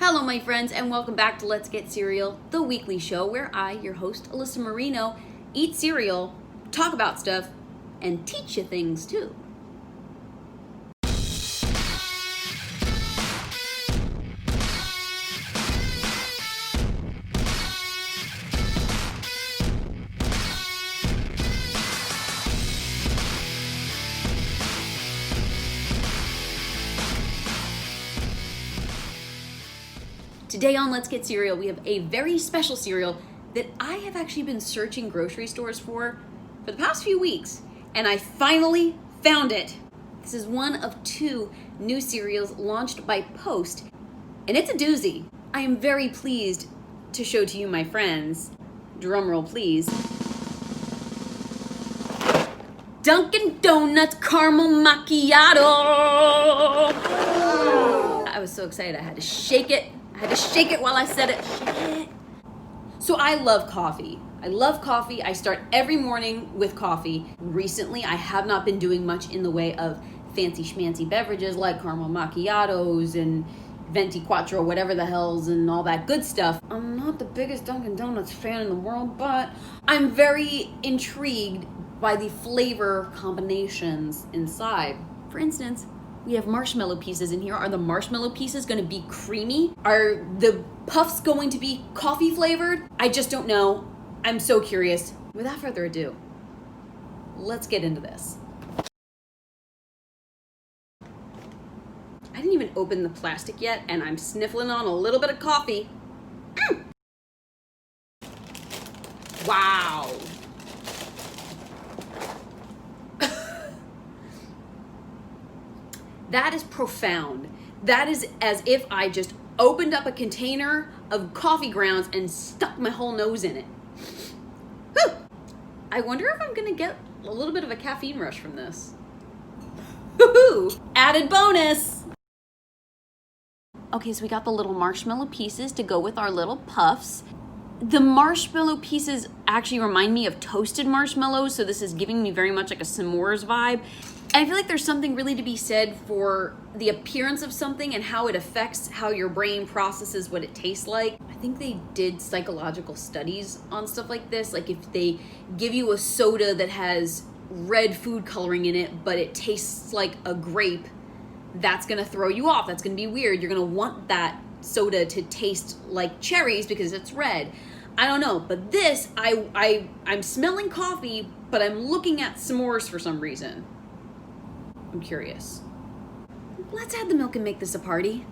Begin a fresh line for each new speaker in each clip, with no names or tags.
Hello, my friends, and welcome back to Let's Get Cereal, the weekly show where I, your host, Alyssa Marino, eat cereal, talk about stuff, and teach you things, too. Today on Let's Get Cereal, we have a very special cereal that I have actually been searching grocery stores for the past few weeks, and I finally found it. This is one of two new cereals launched by Post, and it's a doozy. I am very pleased to show to you, my friends, drumroll please, Dunkin' Donuts Caramel Macchiato! I was so excited I had to shake it. I had to shake it while I said it. Shake it. So I love coffee. I start every morning with coffee. Recently, I have not been doing much in the way of fancy schmancy beverages like caramel macchiatos and venti quattro, whatever the hells, and all that good stuff. I'm not the biggest Dunkin' Donuts fan in the world, but I'm very intrigued by the flavor combinations inside. For instance, we have marshmallow pieces in here. Are the marshmallow pieces going to be creamy? Are the puffs going to be coffee flavored? I just don't know. I'm so curious. Without further ado, let's get into this. I didn't even open the plastic yet, and I'm sniffling on a little bit of coffee. Wow. That is profound. That is as if I just opened up a container of coffee grounds and stuck my whole nose in it. Whew. I wonder if I'm gonna get a little bit of a caffeine rush from this. Woohoo! Added bonus! Okay, so we got the little marshmallow pieces to go with our little puffs. The marshmallow pieces actually remind me of toasted marshmallows, so this is giving me very much like a s'mores vibe. I feel like there's something really to be said for the appearance of something and how it affects how your brain processes what it tastes like. I think they did psychological studies on stuff like this. Like if they give you a soda that has red food coloring in it, but it tastes like a grape, that's gonna throw you off. That's gonna be weird. You're gonna want that soda to taste like cherries because it's red. I don't know, but this, I'm smelling coffee, but I'm looking at s'mores for some reason. I'm curious. Let's add the milk and make this a party.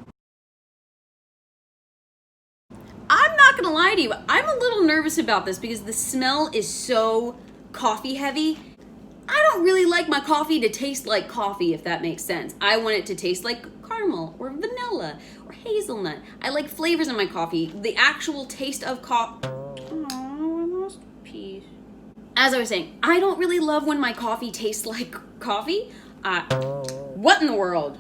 I'm not gonna lie to you, I'm a little nervous about this because the smell is so coffee heavy. I don't really like my coffee to taste like coffee, if that makes sense. I want it to taste like caramel or vanilla or hazelnut. I like flavors in my coffee. The actual taste of coffee. Oh, I lost a piece. As I was saying, I don't really love when my coffee tastes like coffee. What in the world?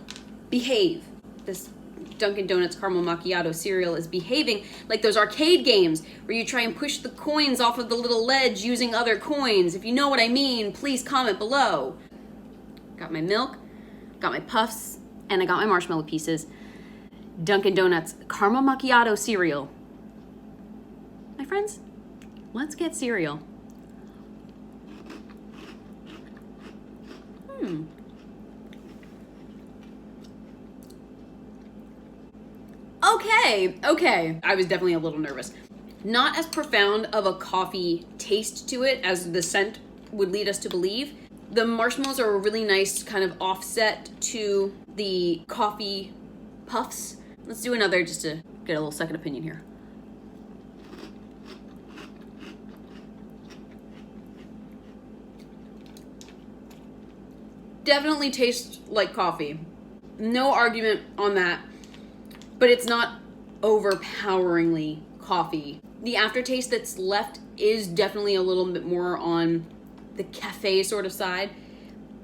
Behave. This Dunkin' Donuts Caramel Macchiato cereal is behaving like those arcade games where you try and push the coins off of the little ledge using other coins. If you know what I mean, please comment below. Got my milk, got my puffs, and I got my marshmallow pieces. Dunkin' Donuts Caramel Macchiato cereal. My friends, let's get cereal. Okay. I was definitely a little nervous. Not as profound of a coffee taste to it as the scent would lead us to believe. The marshmallows are a really nice kind of offset to the coffee puffs. Let's do another just to get a little second opinion here. Definitely tastes like coffee. No argument on that. But it's not overpoweringly coffee. The aftertaste that's left is definitely a little bit more on the cafe sort of side,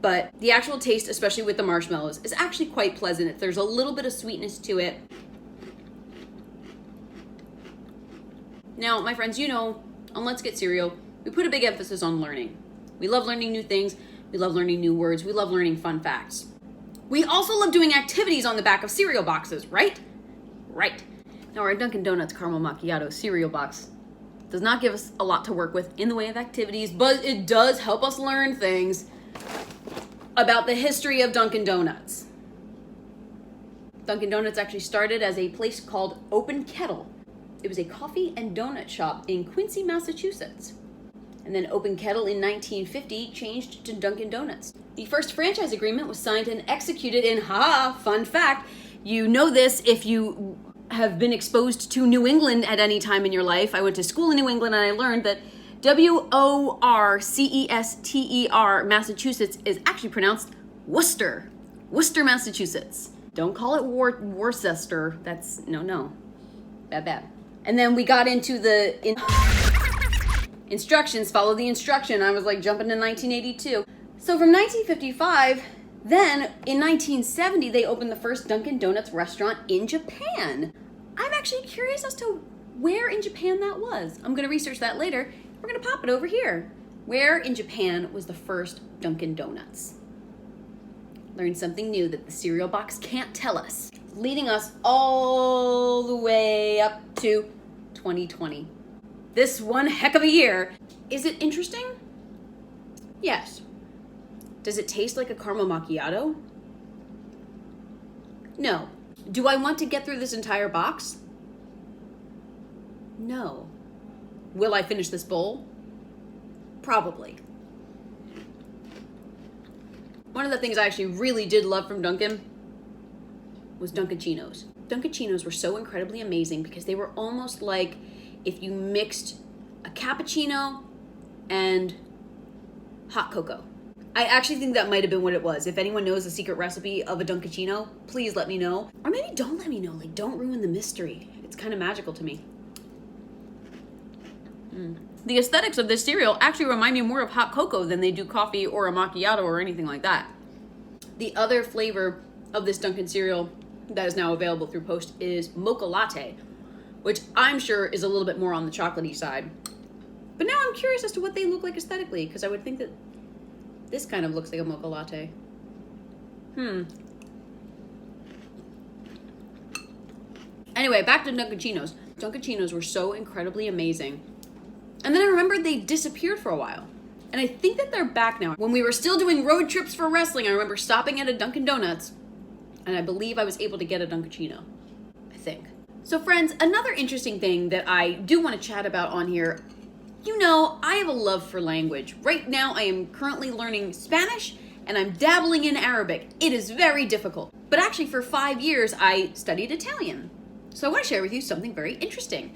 but the actual taste, especially with the marshmallows, is actually quite pleasant. There's a little bit of sweetness to it. Now, my friends, you know, on Let's Get Cereal, we put a big emphasis on learning. We love learning new things. We love learning new words. We love learning fun facts. We also love doing activities on the back of cereal boxes, right? Right. Now, our Dunkin' Donuts Caramel Macchiato cereal box does not give us a lot to work with in the way of activities, but it does help us learn things about the history of Dunkin' Donuts. Dunkin' Donuts actually started as a place called Open Kettle. It was a coffee and donut shop in Quincy, Massachusetts. And then Open Kettle in 1950 changed to Dunkin' Donuts. The first franchise agreement was signed and executed in, fun fact, you know this if you have been exposed to New England at any time in your life. I went to school in New England and I learned that Worcester, Massachusetts is actually pronounced Worcester. Worcester, Massachusetts. Don't call it Worcester. That's, no. Bad. And then we got into the instructions, follow the instruction. I was like jumping to 1982. So from 1955, then in 1970, they opened the first Dunkin' Donuts restaurant in Japan. I'm actually curious as to where in Japan that was. I'm going to research that later. We're going to pop it over here. Where in Japan was the first Dunkin' Donuts? Learn something new that the cereal box can't tell us. Leading us all the way up to 2020. This one heck of a year. Is it interesting? Yes. Does it taste like a caramel macchiato? No. Do I want to get through this entire box? No. Will I finish this bowl? Probably. One of the things I actually really did love from Dunkin' was Dunkachinos. Dunkachinos were so incredibly amazing because they were almost like if you mixed a cappuccino and hot cocoa. I actually think that might have been what it was. If anyone knows the secret recipe of a Dunkachino, please let me know. Or maybe don't let me know. Like, don't ruin the mystery. It's kind of magical to me. The aesthetics of this cereal actually remind me more of hot cocoa than they do coffee or a macchiato or anything like that. The other flavor of this Dunkin' cereal that is now available through Post is mocha latte, which I'm sure is a little bit more on the chocolatey side. But now I'm curious as to what they look like aesthetically, because I would think that this kind of looks like a mocha latte. Anyway, back to Dunkachinos. Dunkachinos were so incredibly amazing. And then I remember they disappeared for a while. And I think that they're back now. When we were still doing road trips for wrestling, I remember stopping at a Dunkin' Donuts, and I believe I was able to get a Dunkachino. I think. So friends, another interesting thing that I do want to chat about on here, you know, I have a love for language. Right now, I am currently learning Spanish, and I'm dabbling in Arabic. It is very difficult. But actually, for 5 years, I studied Italian. So I want to share with you something very interesting.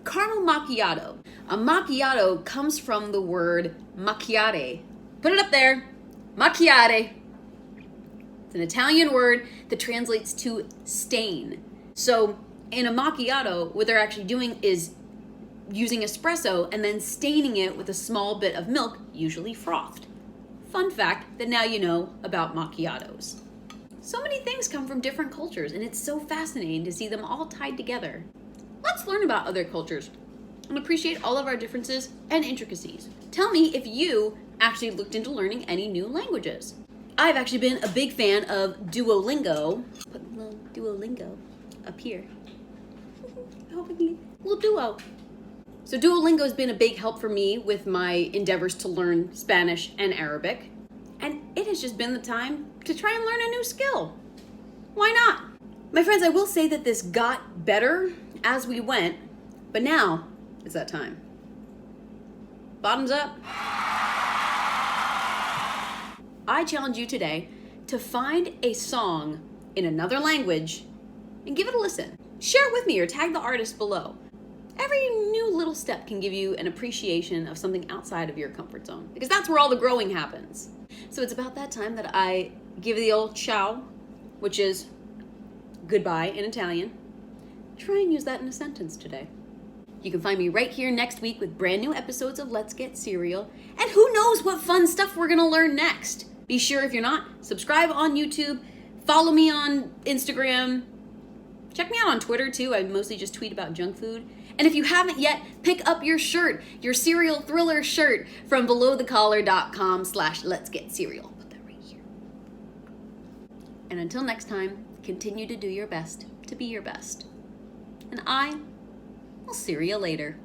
Caramel macchiato. A macchiato comes from the word macchiare. Put it up there. Macchiare. It's an Italian word that translates to stain. So in a macchiato, what they're actually doing is using espresso and then staining it with a small bit of milk, usually frothed. Fun fact that now you know about macchiatos. So many things come from different cultures, and it's so fascinating to see them all tied together. Let's learn about other cultures and appreciate all of our differences and intricacies. Tell me if you actually looked into learning any new languages. I've actually been a big fan of Duolingo. Put a little Duolingo up here. Little duo. So Duolingo has been a big help for me with my endeavors to learn Spanish and Arabic. And it has just been the time to try and learn a new skill. Why not? My friends, I will say that this got better as we went, but now it's that time. Bottoms up. I challenge you today to find a song in another language and give it a listen. Share it with me or tag the artist below. Every new little step can give you an appreciation of something outside of your comfort zone, because that's where all the growing happens. So it's about that time that I give the old ciao, which is goodbye in Italian. Try and use that in a sentence today. You can find me right here next week with brand new episodes of Let's Get Cereal. And who knows what fun stuff we're gonna learn next. Be sure, if you're not, subscribe on YouTube, follow me on Instagram, check me out on Twitter too. I mostly just tweet about junk food. And if you haven't yet, pick up your shirt, your Cereal Thriller shirt from belowthecollar.com/letsgetcereal. Put that right here. And until next time, continue to do your best to be your best. And I will see you later.